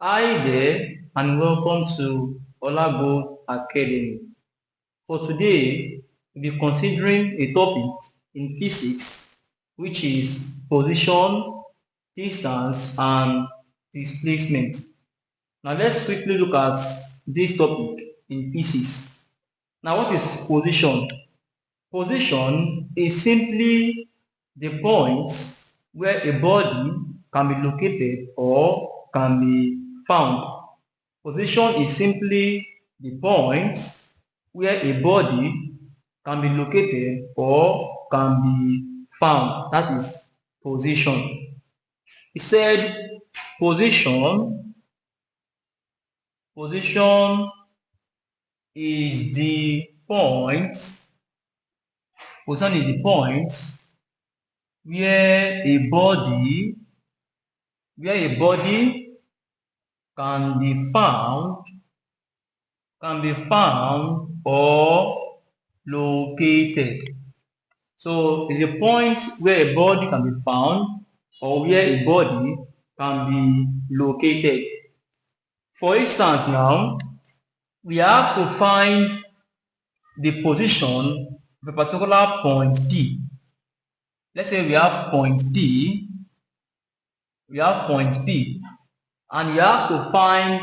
Hi there and welcome to OLAGOLD Academy. For today, we'll be considering a topic in physics which is position, distance and displacement. Now let's quickly look at this topic in physics. Now what is position? Position is simply the point where a body can be located or can be found. Position is simply the point where a body can be located or can be found. That is position. He said position is the point position is the point where a body can be found or located. So it's a point where a body can be found or where a body can be located. For instance now, we are asked to find the position of a particular point P. Let's say we have point P, and we have to find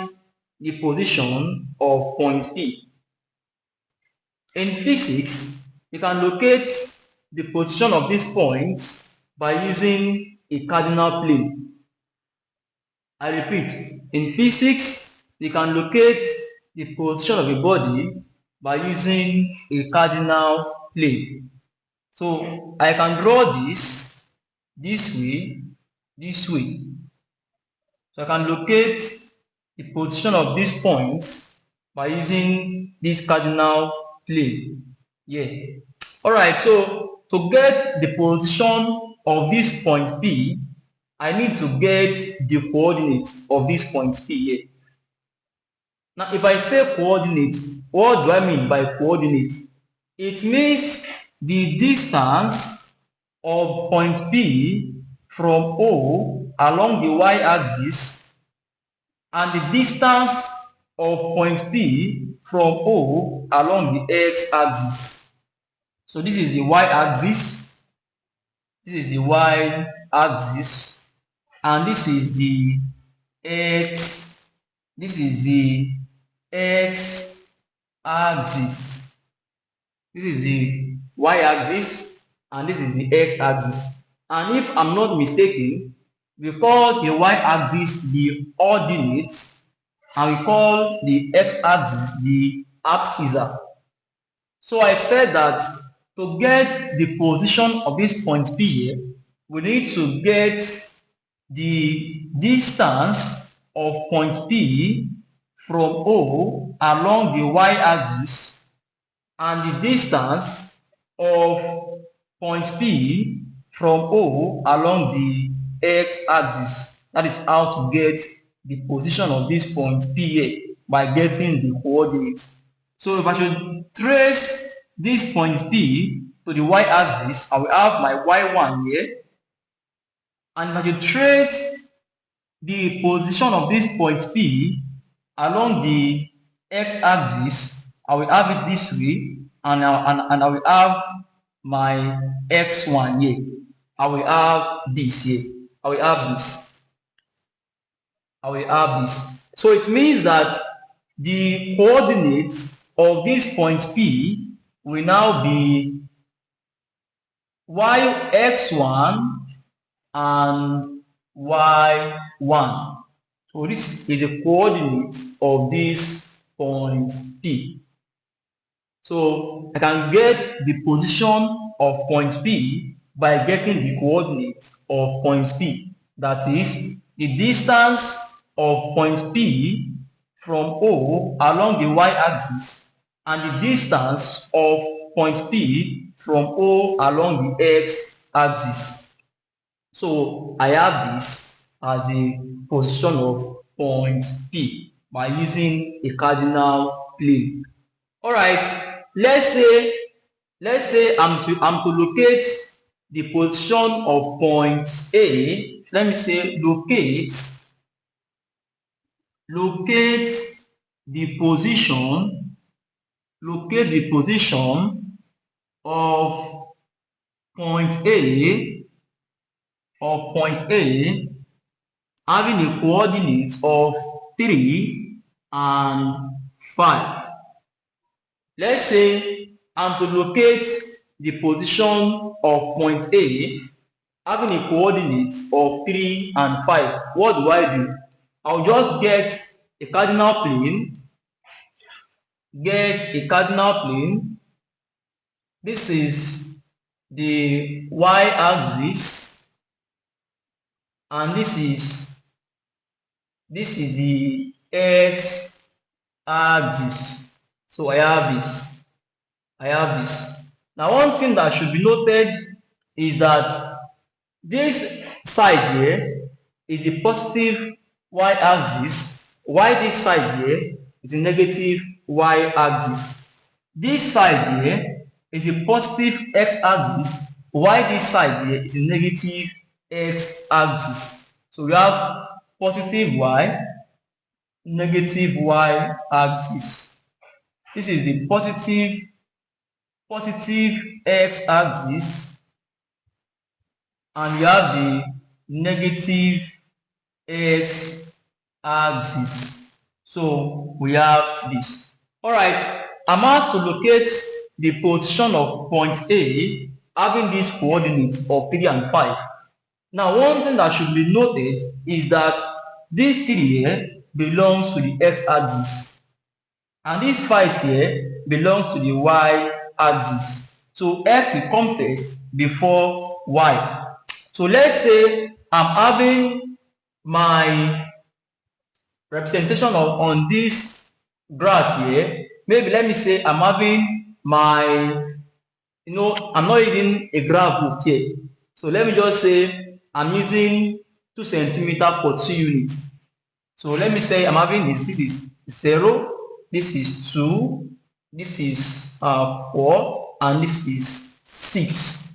the position of point P. In physics, you can locate the position of this point by using a cardinal plane. I repeat, in physics, you can locate the position of a body by using a cardinal plane. So I can draw this way. So I can locate the position of this point by using this cardinal plane here. Alright, so to get the position of this point P, I need to get the coordinates of this point P here. Now, if I say coordinates, what do I mean by coordinates? It means the distance of point P from O along the y-axis and the distance of point P from O along the x-axis. So this is the y-axis, and this is the x-axis. This is the y-axis and this is the x-axis. And if I'm not mistaken, we call the y-axis the ordinates and we call the x-axis the abscissa. So I said that to get the position of this point P here, we need to get the distance of point P from O along the y-axis and the distance of point P from O along the x-axis. That is how to get the position of this point P here by getting the coordinates. So if I should trace this point P to the y-axis, I will have my y1 here. And if I should trace the position of this point P along the x-axis, I will have it this way, and I will have my x1 here. I will have this here. I will have this. So it means that the coordinates of this point P will now be x1 and y1. So this is the coordinates of this point P. So I can get the position of point P by getting the coordinates of point P. That is the distance of point P from O along the y-axis and the distance of point P from O along the x-axis. So I have this as a position of point P by using a cardinal plane. Alright, let's say I'm to locate the position of point A. Let me say locate locate the position of point A having a coordinate of 3 and 5. Let's say I'm to locate the position of point A having a coordinate of 3 and 5. What do? I'll just get a cardinal plane. This is the y-axis, and this is the x-axis. So I have this. Now, one thing that should be noted is that this side here is the positive y-axis, while this side here is the negative y-axis. This side here is the positive x-axis, while this side here is the negative x-axis. So we have positive y, negative y-axis. This is the positive x-axis, and you have the negative x-axis. So we have this. All right, I'm asked to locate the position of point A having these coordinates of 3 and 5. Now, one thing that should be noted is that this 3 here belongs to the x-axis, and this 5 here belongs to the y-axis. So x will come first before y. So let's say I'm having my representation on this graph here. Maybe let me say I'm having my, I'm not using a graph book here. So let me just say I'm using 2 centimeters for 2 units. So let me say I'm having this. This is 0, this is 2, this is 4, and this is 6.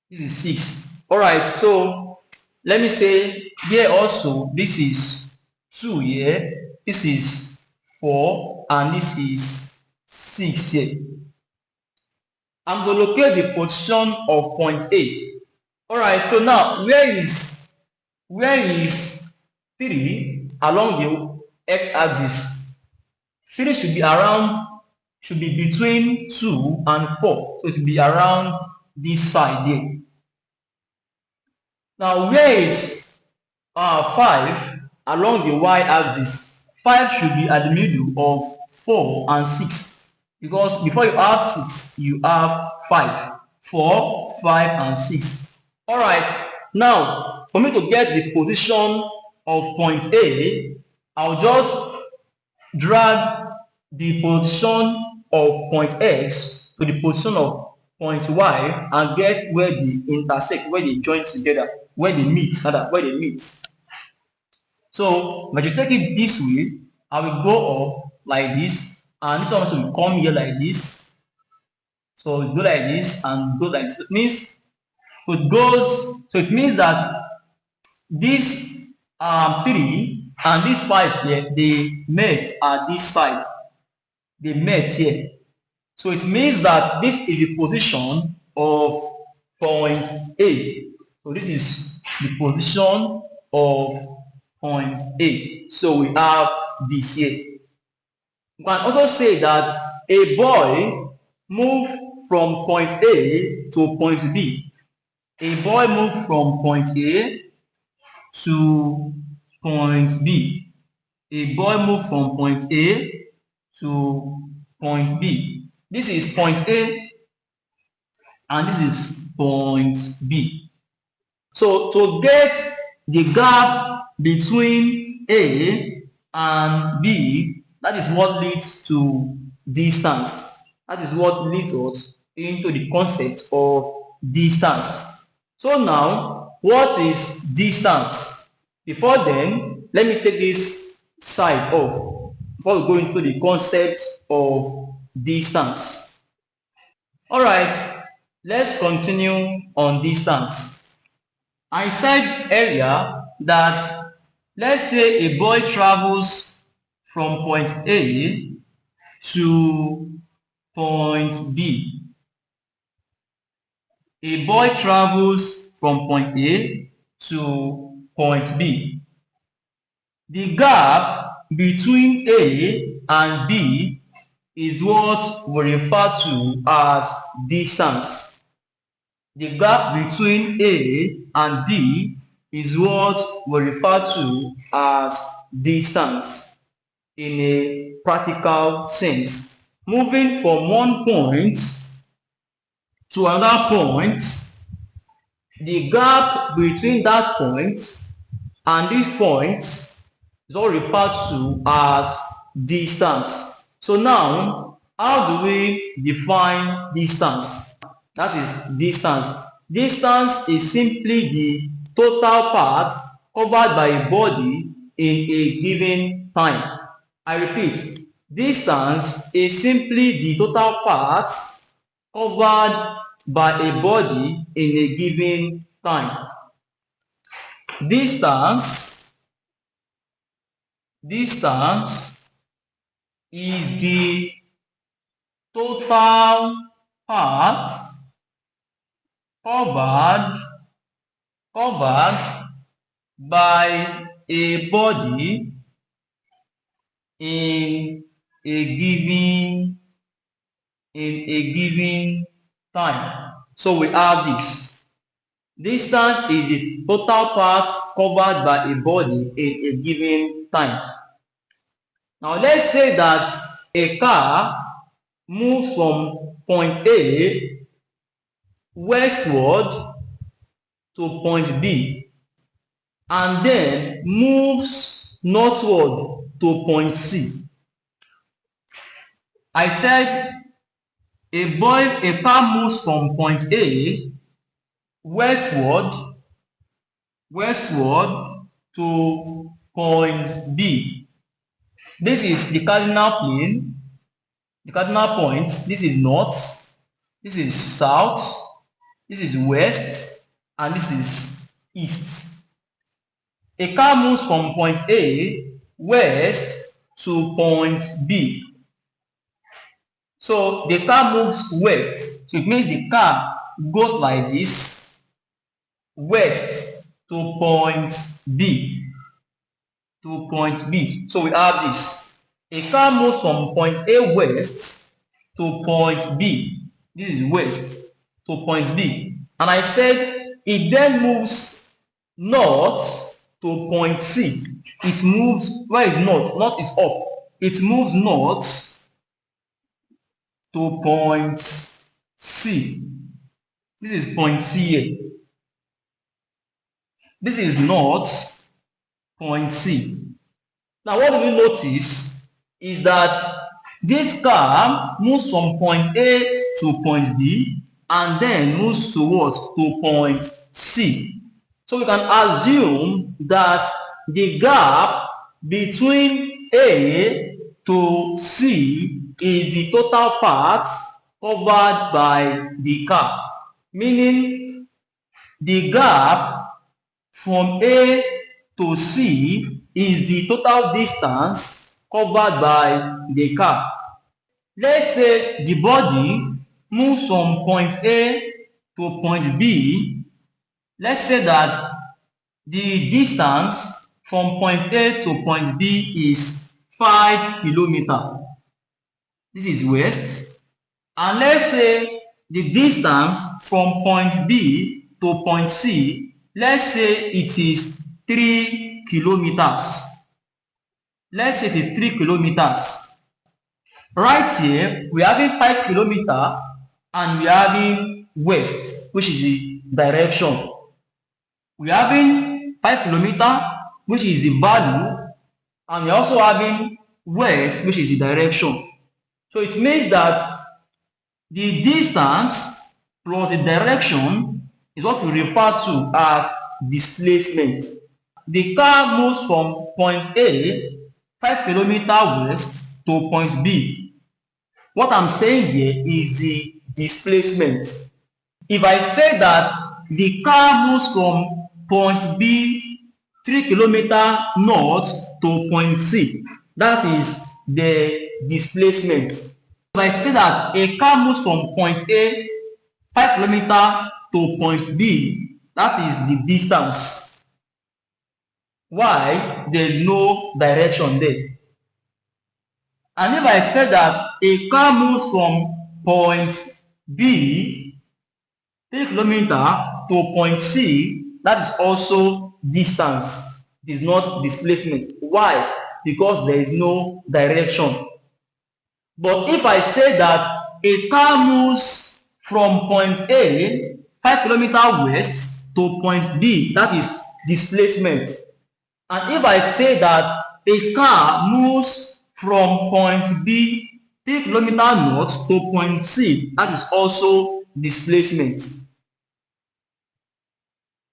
This is 6. All right, so let me say here also, this is 2 here, this is 4, and this is 6 here. I'm going to locate the position of point A. All right, so now where is 3 along the x-axis? 3 should be between 2 and 4, so it will be around this side here. Now, where is 5 along the y-axis? 5 should be at the middle of 4 and 6, because before you have 6, you have 5. 4, 5, and 6. All right. Now, for me to get the position of point A, I'll just drag the position of point X to the position of point Y and get where they intersect, where they join together, where they meet. So when you take it this way, I will go up like this, and this one also will come here like this. So it go like this and go like this. It means that this 3 and this 5 here, they met at this side. They met here. So it means that this is the position of point A. So this is the position of point A. So we have this here. You can also say that a boy moved from point A to point B. A boy moved from point A to point B. A boy moved from point A to point B. This is point A and this is point B. So to get the gap between A and B, that is what leads to distance. That is what leads us into the concept of distance. So now, what is distance? Before then, let me take this side off before we go into the concept of distance. All right, let's continue on distance. I said earlier that let's say a boy travels from point A to point B. A boy travels from point A to point B. The gap between A and B is what we refer to as distance. The gap between A and B is what we refer to as distance in a practical sense. Moving from one point to another point, the gap between that point and this point is all referred to as distance. So now, how do we define distance? That is distance. Distance is simply the total path covered by a body in a given time. I repeat, distance is simply the total path covered by a body in a given time. Distance is the total path covered by a body in a given time. So we have this. Distance is the total path covered by a body in a given time. Now let's say that a car moves from point A westward to point B and then moves northward to point C. I said a car moves from point A westward to point B. This is the cardinal plane, the cardinal point. This is north, this is south, this is west, and this is east. A car moves from point A west to point B. So the car moves west. So it means the car goes like this, west to point B. So we have this. A car moves from point A west to point B. This is west to point B. And I said it then moves north to point C. It moves, where is north? North is up. It moves north to point C. This is point C here. This is north, point C. Now what do we notice is that this car moves from point A to point B and then moves towards to point C. So we can assume that the gap between A to C is the total path covered by the car, meaning the gap from A to C is the total distance covered by the car. Let's say the body moves from point A to point B. Let's say that the distance from point A to point B is 5 kilometers. This is west. And let's say the distance from point B to point C, let's say it is 3 kilometers. Let's say it is 3 kilometers. Right here, we are having 5 kilometers and we are having west, which is the direction. We are having 5 kilometers, which is the value, and we are also having west, which is the direction. So it means that the distance plus the direction is what we refer to as displacement. The car moves from point A 5 kilometers west to point B. What I'm saying here is the displacement. If I say that the car moves from point B 3 kilometers north to point C, That is the displacement. If I say that a car moves from point A 5 kilometers to point B, that is the distance. Why? There is no direction there. And if I say that a car moves from point B 3 kilometers to point C, that is also distance. It is not displacement. Why? Because there is no direction. But if I say that a car moves from point A 5 kilometers west to point B, that is displacement. And if I say that a car moves from point B 3 kilometers north to point C, that is also displacement.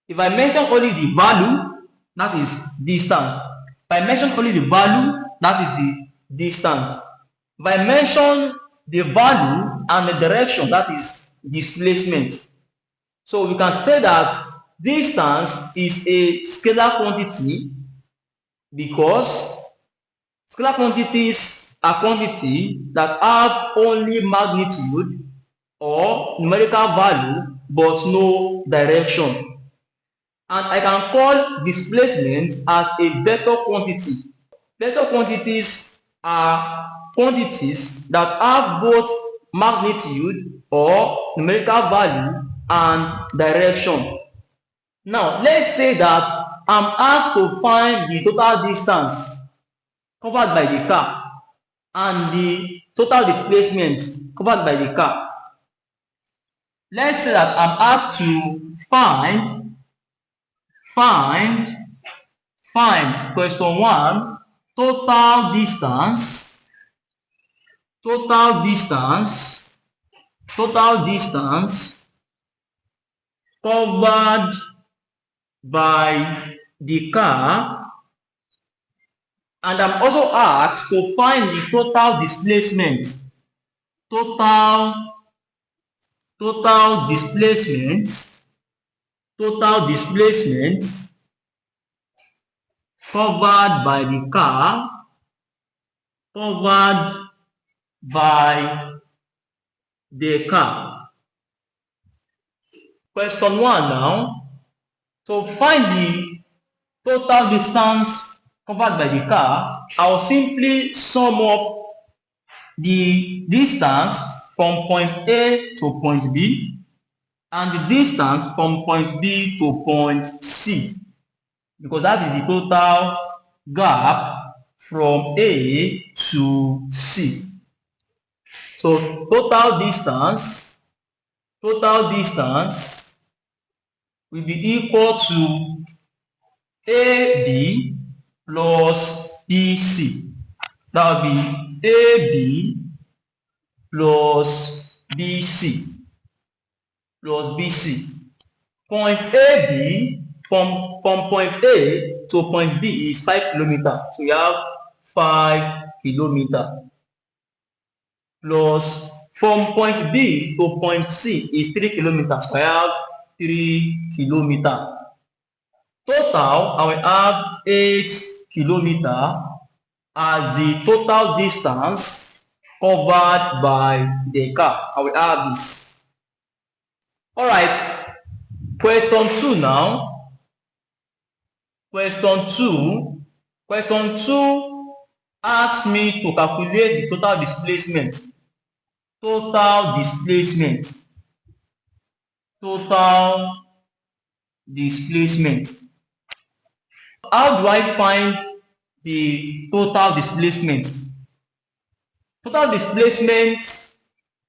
If I mention only the value, that is distance. If I mention only the value, that is the distance. If I mention the value and the direction, that is displacement. So we can say that distance is a scalar quantity because scalar quantities are quantities that have only magnitude or numerical value but no direction. And I can call displacement as a vector quantity. Vector quantities are quantities that have both magnitude or numerical value and direction. Now, let's say that I'm asked to find the total distance covered by the car and the total displacement covered by the car. Let's say that I'm asked to find question 1 total distance covered by the car, and I'm also asked to find the total displacement covered by the car, Question 1 now. To find the total distance covered by the car, I'll simply sum up the distance from point A to point B and the distance from point B to point C, because that is the total gap from A to C. So total distance will be equal to AB plus BC. That will be AB plus BC. Point AB from point A to point B is 5 kilometers. So we have 5 kilometers. Plus from point B to point C is 3 kilometers. So I have 3 kilometers. Total, I will have 8 kilometers as the total distance covered by the car. I will have this. Alright, question 2 now. Question 2 asks me to calculate the total displacement. How do I find the total displacement? Total displacement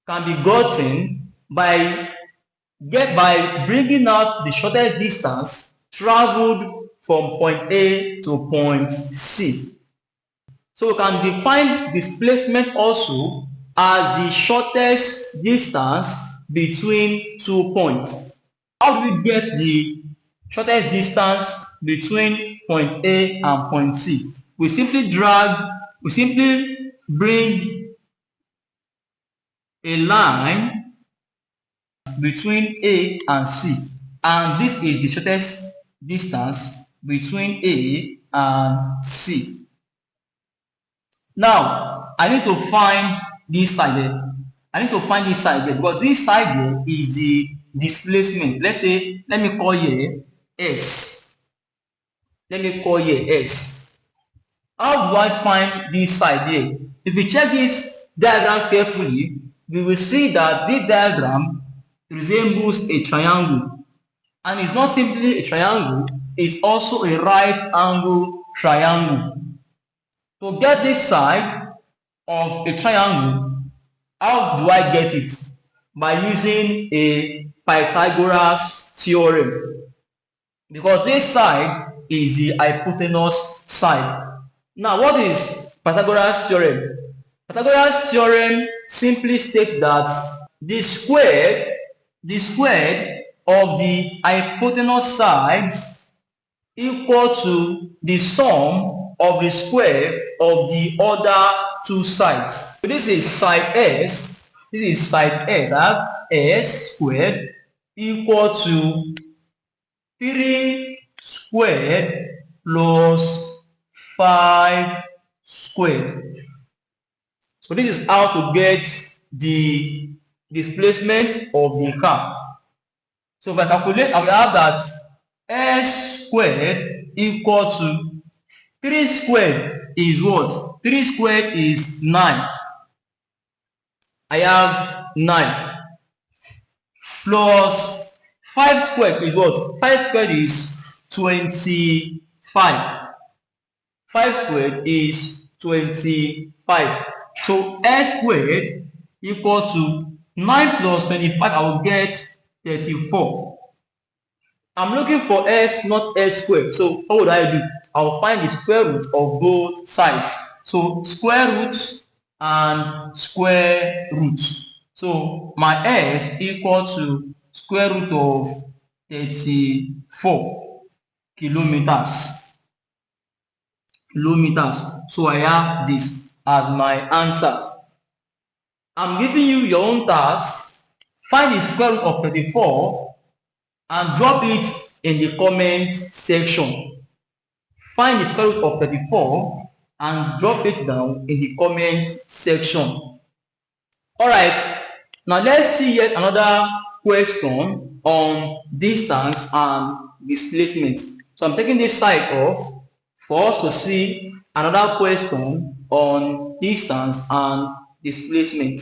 can be gotten by bringing out the shortest distance traveled from point A to point C. So we can define displacement also as the shortest distance between 2 points. How do we get the shortest distance between point A and point C? We simply bring a line between A and C, and this is the shortest distance between A and C. Now, I need to find this side here. I need to find this side here because this side here is the displacement. Let's say, let me call here S. Let me call here S. How do I find this side here? If you check this diagram carefully, we will see that this diagram resembles a triangle. And it's not simply a triangle, it's also a right angle triangle. To get this side of a triangle, how do I get it? By using a Pythagoras theorem. Because this side is the hypotenuse side. Now, what is Pythagoras theorem? Pythagoras theorem simply states that the square of the hypotenuse sides equal to the sum of the square of the other two sides. So this is side S. This is side S. I have S squared equal to 3 squared plus 5 squared. So this is how to get the displacement of the car. So if I calculate, I will have that S squared equal to 3 squared is what? 3 squared is 9. I have 9. Plus 5 squared is what? 5 squared is 25. 5 squared is 25. So S squared equal to 9 plus 25, I will get 34. I'm looking for S, not S squared. So what would I do? I'll find the square root of both sides. So square roots and square roots. So my S equal to square root of 34 kilometers. So I have this as my answer. I'm giving you your own task. Find the square root of 34 and drop it in the comment section. Find the square root of 34 and drop it down in the comment section. Alright, now let's see yet another question on distance and displacement. So I'm taking this side off for us to see another question on distance and displacement.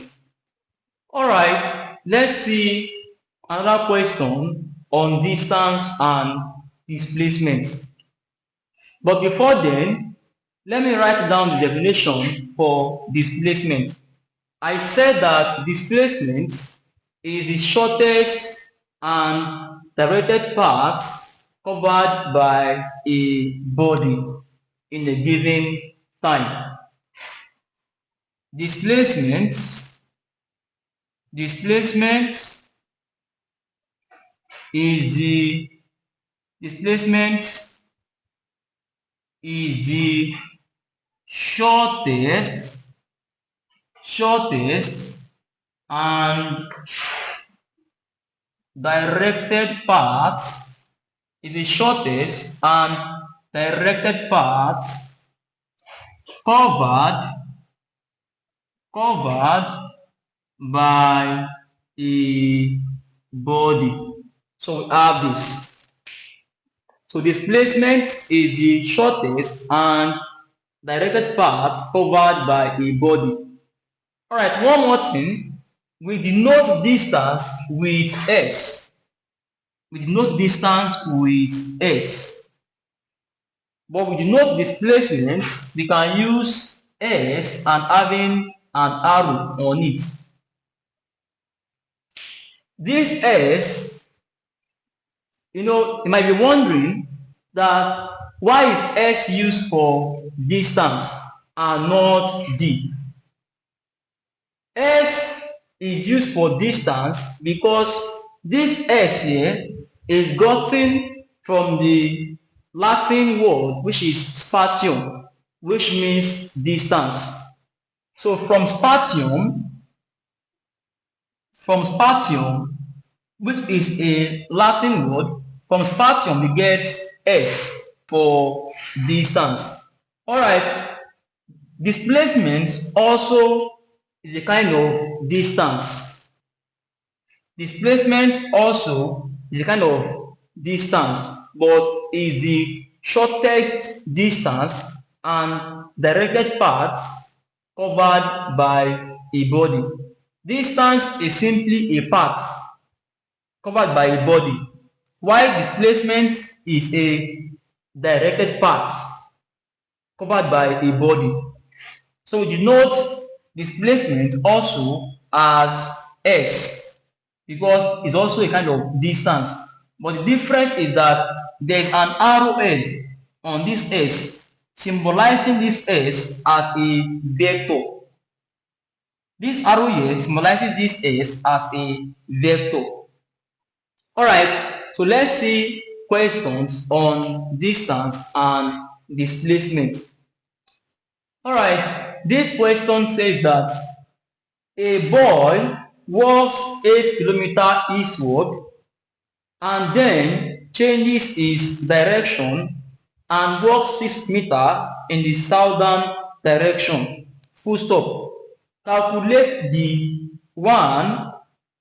Alright, let's see another question on distance and displacement. But before then, let me write down the definition for displacement. I said that displacement is the shortest and directed path covered by a body in a given time. Displacement is the shortest and directed path covered by a body. So we have this. So displacement is the shortest and directed path covered by a body. Alright, one more thing. We denote distance with S. But we denote displacement, we can use S and having an arrow on it. This S, you might be wondering that why is S used for distance and not D? S is used for distance because this S here is gotten from the Latin word which is spatium, which means distance. So from spatium, which is a Latin word, from spatium we get S for distance. Alright, Displacement also is a kind of distance. Displacement also is a kind of distance, but is the shortest distance and directed path covered by a body. Distance is simply a path covered by a body, while displacement is a directed path covered by a body. So we denote displacement also as S because it's also a kind of distance. But the difference is that there's an arrowhead on this S, symbolizing this S as a vector. This arrow here symbolizes this S as a vector. Alright, so let's see questions on distance and displacement. Alright, this question says that a boy walks 8 kilometers eastward and then changes his direction and walks 6 meters in the southern direction. Full stop. Calculate the 1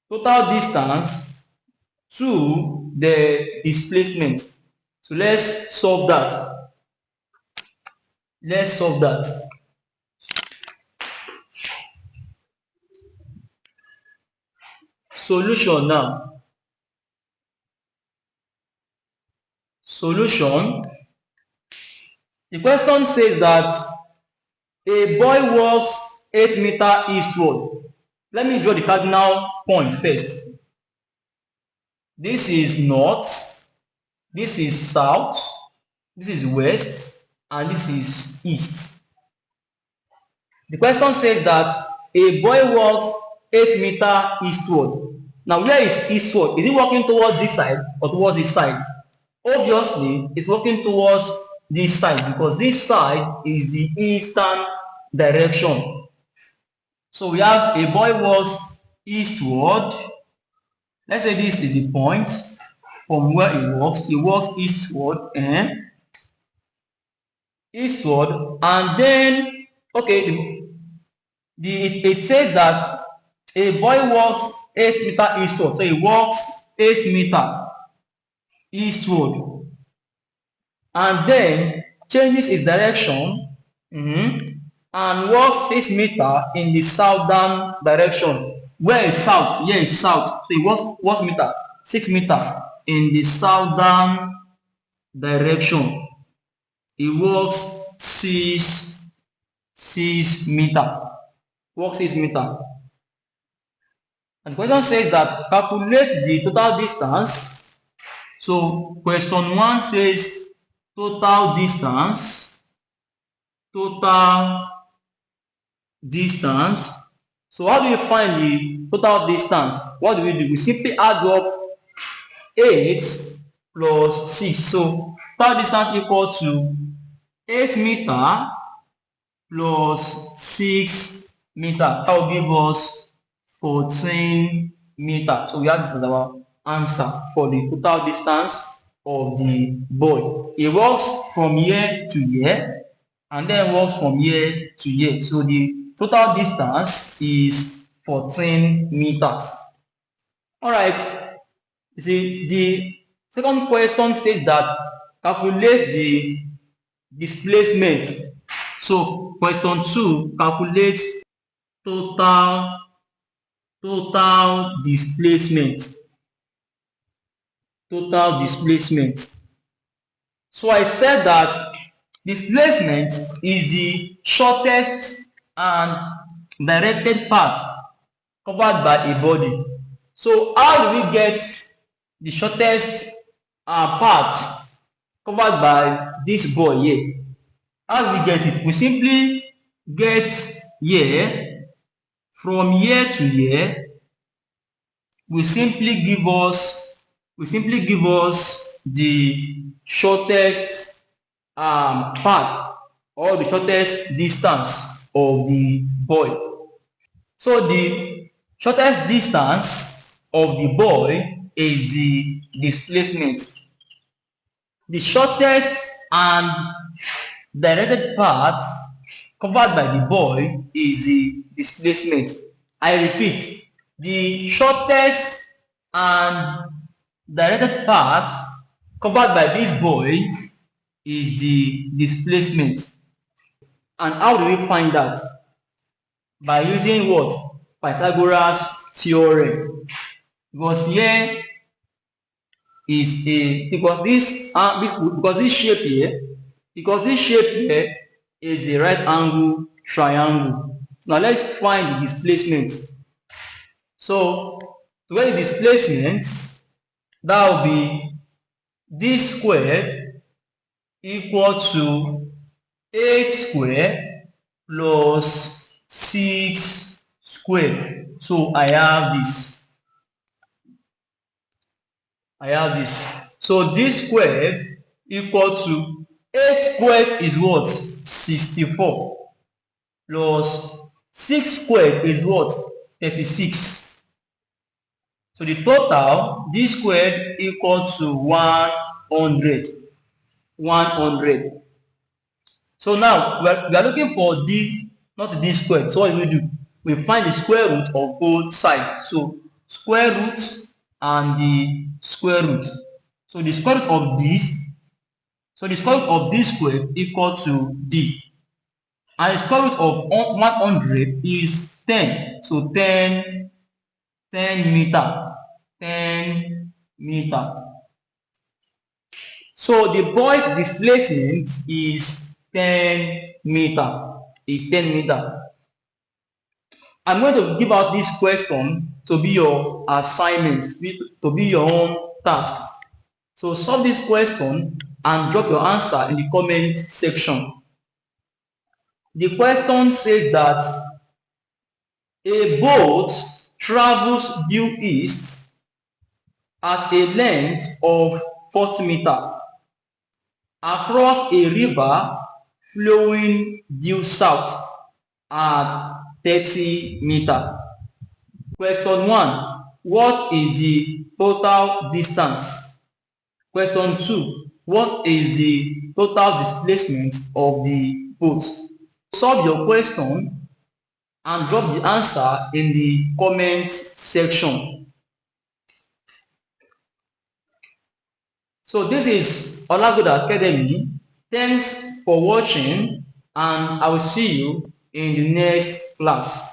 total distance, 2 the displacement. So let's solve that. Let's solve that. Solution now. Solution. The question says that a boy walks 8 meters eastward. Let me draw the cardinal point first. This is north, this is south, this is west, and this is east. The question says that a boy walks 8 meters eastward. Now, where is eastward? Is it walking towards this side or towards this side? Obviously, it's walking towards this side because this side is the eastern direction. So we have a boy walks eastward. Let's say this is the point from where he walks. He walks eastward and eastward, and then okay, it says that a boy walks 8 meters eastward. So he walks 8 meters eastward and then changes his direction and walks 6 meters in the southern direction. Where is south? Here is south. So he walks meter? 6 meters in the southern direction. He walks 6 meters. Walks 6 meters. And the question says that calculate the total distance. So question 1 says total distance. Total distance. So how do you find the total distance? What do? We simply add up 8 plus 6. So total distance equal to 8 meters plus 6 meters. That will give us 14 meters. So we have this as our answer for the total distance of the boy. He walks from here to here and then walks from here to here. So the total distance is 14 meters. Alright. You see, the second question says that calculate the displacement. So question 2, calculate total displacement. Total displacement. So I said that displacement is the shortest and directed path covered by a body. So how do we get the shortest path covered by this boy here? How do we get it? We simply get here, from here to here, will simply give us the shortest path or the shortest distance of the boy. So the shortest distance of the boy is the displacement. The shortest and directed path covered by the buoy is the displacement. I repeat, the shortest and directed path covered by this buoy is the displacement. And how do we find that? By using what? Pythagoras theorem. Because here is a because this shape here is a right angle triangle. Now let's find the displacement. So to get the displacement, that will be d squared equal to 8 squared plus 6 squared. So I have this. So d squared equal to 8 squared is what? 64 plus 6 squared is what? 36. So the total d squared equal to 100. So now we are looking for d, not d squared. So what do we do? We find the square root of both sides. So square root and the square root. So the square root of this, d squared equal to d. And the square root of 100 is 10. So 10 meter. 10 meter. So the buoy's displacement is 10 meter. I'm going to give out this question to be your assignment, to be your own task. So solve this question and drop your answer in the comment section. The question says that a boat travels due east at a length of 40 meters across a river flowing due south at 30 meters. Question 1. What is the total distance? Question 2. What is the total displacement of the boat? Solve your question and drop the answer in the comment section. So this is OLAGOLD Academy. Thanks for watching, and I will see you in the next class.